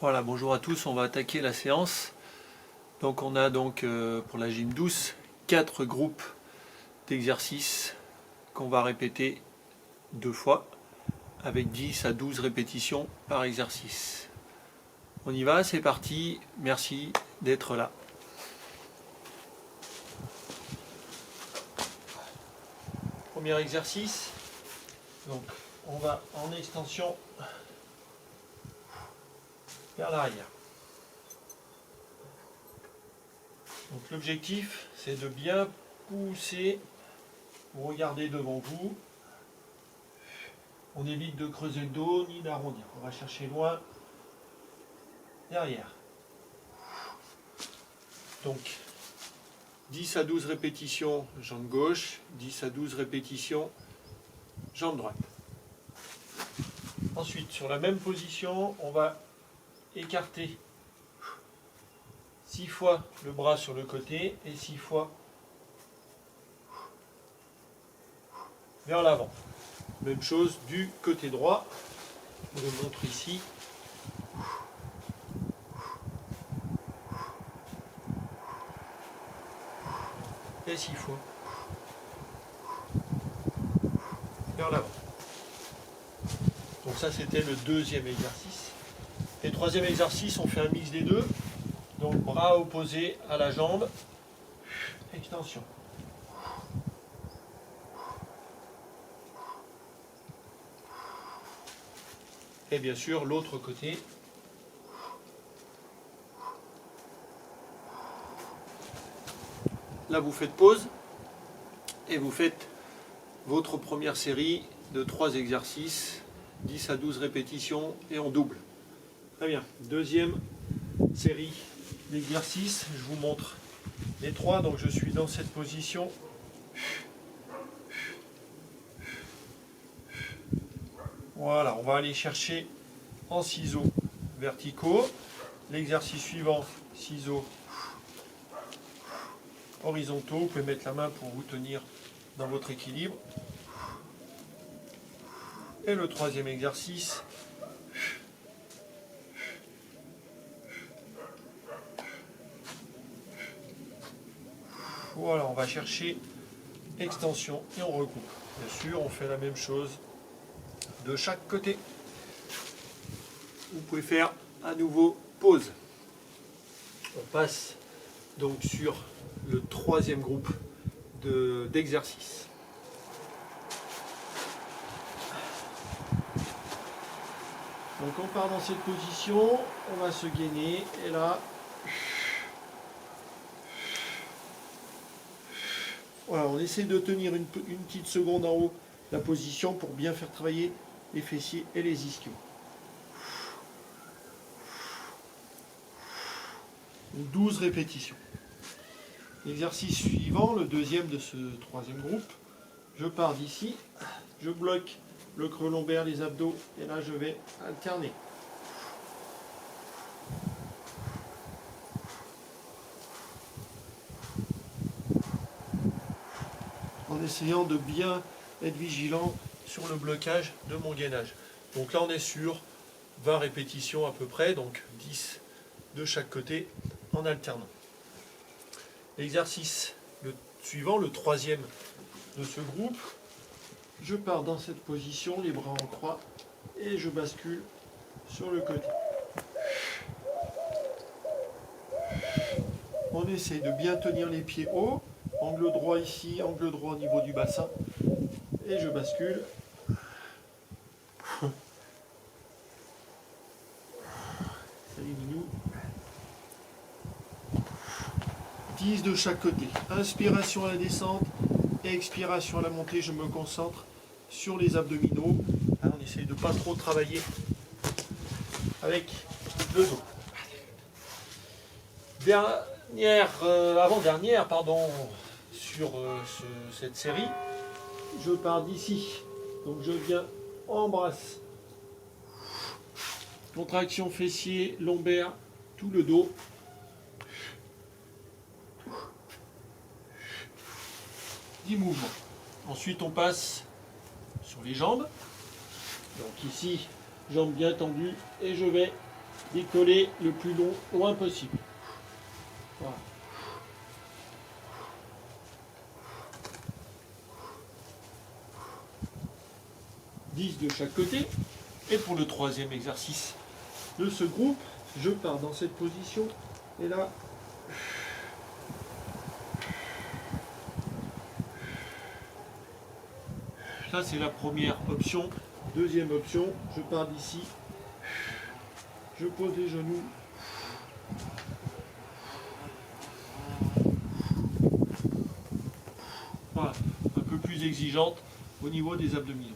Voilà, bonjour à tous, on va attaquer la séance. Donc on a pour la gym douce 4 groupes d'exercices qu'on va répéter 2 fois avec 10 à 12 répétitions par exercice. On y va, c'est parti, merci d'être là. Premier exercice, donc on va en extension vers l'arrière. Donc l'objectif, c'est de bien pousser, vous regardez devant vous, on évite de creuser le dos ni d'arrondir, on va chercher loin derrière. Donc 10 à 12 répétitions jambe gauche, 10 à 12 répétitions jambe droite. Ensuite, sur la même position, on va écarter 6 fois le bras sur le côté et 6 fois vers l'avant. Même chose du côté droit. Je vous montre ici. Et 6 fois vers l'avant. Donc ça, c'était le deuxième exercice. Et le troisième exercice, on fait un mix des deux. Donc bras opposés à la jambe, extension. Et bien sûr l'autre côté. Là vous faites pause et vous faites votre première série de 3 exercices, 10 à 12 répétitions et on double. Très bien, deuxième série d'exercices, je vous montre les 3, donc je suis dans cette position. Voilà, on va aller chercher en ciseaux verticaux. L'exercice suivant, ciseaux horizontaux. Vous pouvez mettre la main pour vous tenir dans votre équilibre. Et le troisième exercice, voilà, on va chercher extension et on recoupe. Bien sûr, on fait la même chose de chaque côté. Vous pouvez faire à nouveau pause. On passe donc sur le troisième groupe d'exercices. Donc on part dans cette position, on va se gainer et là, voilà, on essaie de tenir une petite seconde en haut la position pour bien faire travailler les fessiers et les ischios. 12 répétitions. L'exercice suivant, le deuxième de ce troisième groupe, je pars d'ici, je bloque le creux lombaire, les abdos, et là je vais alterner. En essayant de bien être vigilant sur le blocage de mon gainage. Donc là on est sur 20 répétitions à peu près, donc 10 de chaque côté en alternant. L'exercice suivant, le troisième de ce groupe, je pars dans cette position, les bras en croix, et je bascule sur le côté. On essaie de bien tenir les pieds hauts, angle droit ici, angle droit au niveau du bassin, et je bascule. Salut Minou. 10 de chaque côté. Inspiration à la descente et expiration à la montée. Je me concentre sur les abdominaux. Là, on essaye de ne pas trop travailler avec le dos. Avant-dernière, sur cette série, je pars d'ici. Donc je viens embrasse. Contraction fessier, lombaire, tout le dos. 10 mouvements. Ensuite, on passe sur les jambes. Donc ici, jambes bien tendues et je vais décoller le plus loin possible. Voilà. De chaque côté. Et pour le troisième exercice de ce groupe, je pars dans cette position et là ça c'est la première option. Deuxième option, je pars d'ici, je pose les genoux, voilà, un peu plus exigeante au niveau des abdominaux.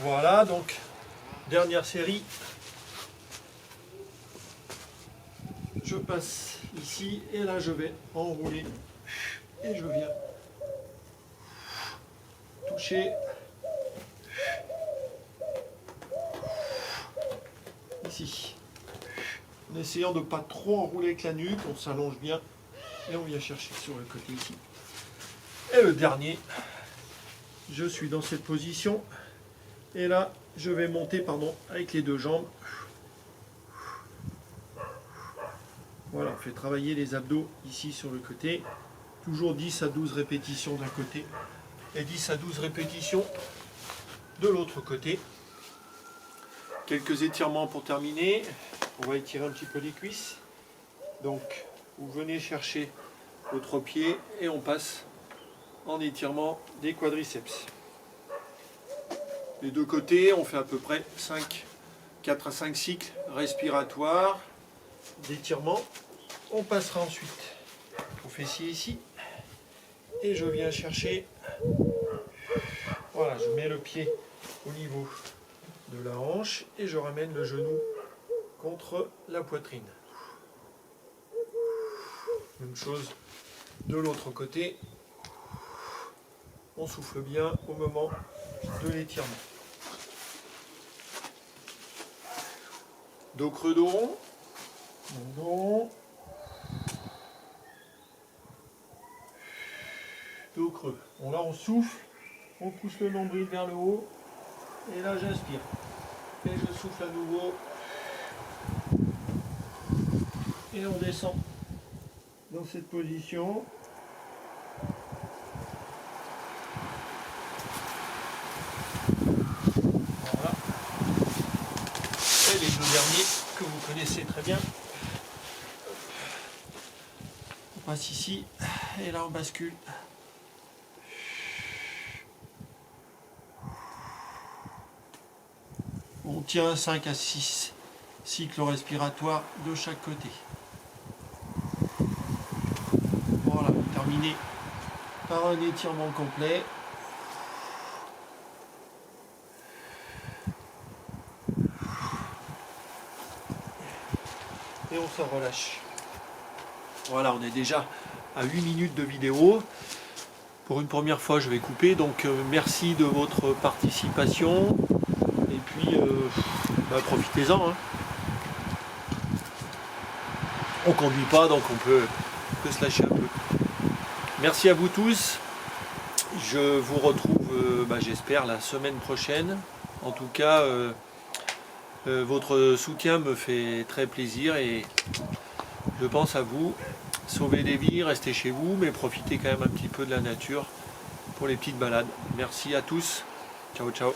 Voilà, donc dernière série. Je passe ici et là je vais enrouler et je viens toucher ici. En essayant de ne pas trop enrouler avec la nuque, on s'allonge bien et on vient chercher sur le côté ici. Et le dernier, je suis dans cette position. Et là, je vais monter avec les deux jambes. Voilà, on fait travailler les abdos ici sur le côté. Toujours 10 à 12 répétitions d'un côté et 10 à 12 répétitions de l'autre côté. Quelques étirements pour terminer. On va étirer un petit peu les cuisses. Donc, vous venez chercher votre pied et on passe en étirement des quadriceps. Les deux côtés, on fait à peu près 4 à 5 cycles respiratoires d'étirement. On passera ensuite au fessier ici. Et je viens chercher, voilà, je mets le pied au niveau de la hanche et je ramène le genou contre la poitrine. Même chose de l'autre côté. On souffle bien au moment de l'étirement. Dos creux, dos rond. Dos rond. Dos creux. Bon, là on souffle, on pousse le nombril vers le haut. Et là j'inspire. Et je souffle à nouveau. Et on descend dans cette position. Voilà. Et les deux derniers que vous connaissez très bien. On passe ici et là on bascule. On tient 5 à 6 cycles respiratoires de chaque côté. Voilà, terminé par un étirement complet. Et on se relâche. Voilà, on est déjà à 8 minutes de vidéo. Pour une première fois, je vais couper. Donc, merci de votre participation. Et puis, profitez-en. Hein. On ne conduit pas, donc on peut se lâcher un peu. Merci à vous tous. Je vous retrouve, j'espère, la semaine prochaine. En tout cas, votre soutien me fait très plaisir et je pense à vous. Sauvez des vies, restez chez vous, mais profitez quand même un petit peu de la nature pour les petites balades. Merci à tous. Ciao, ciao.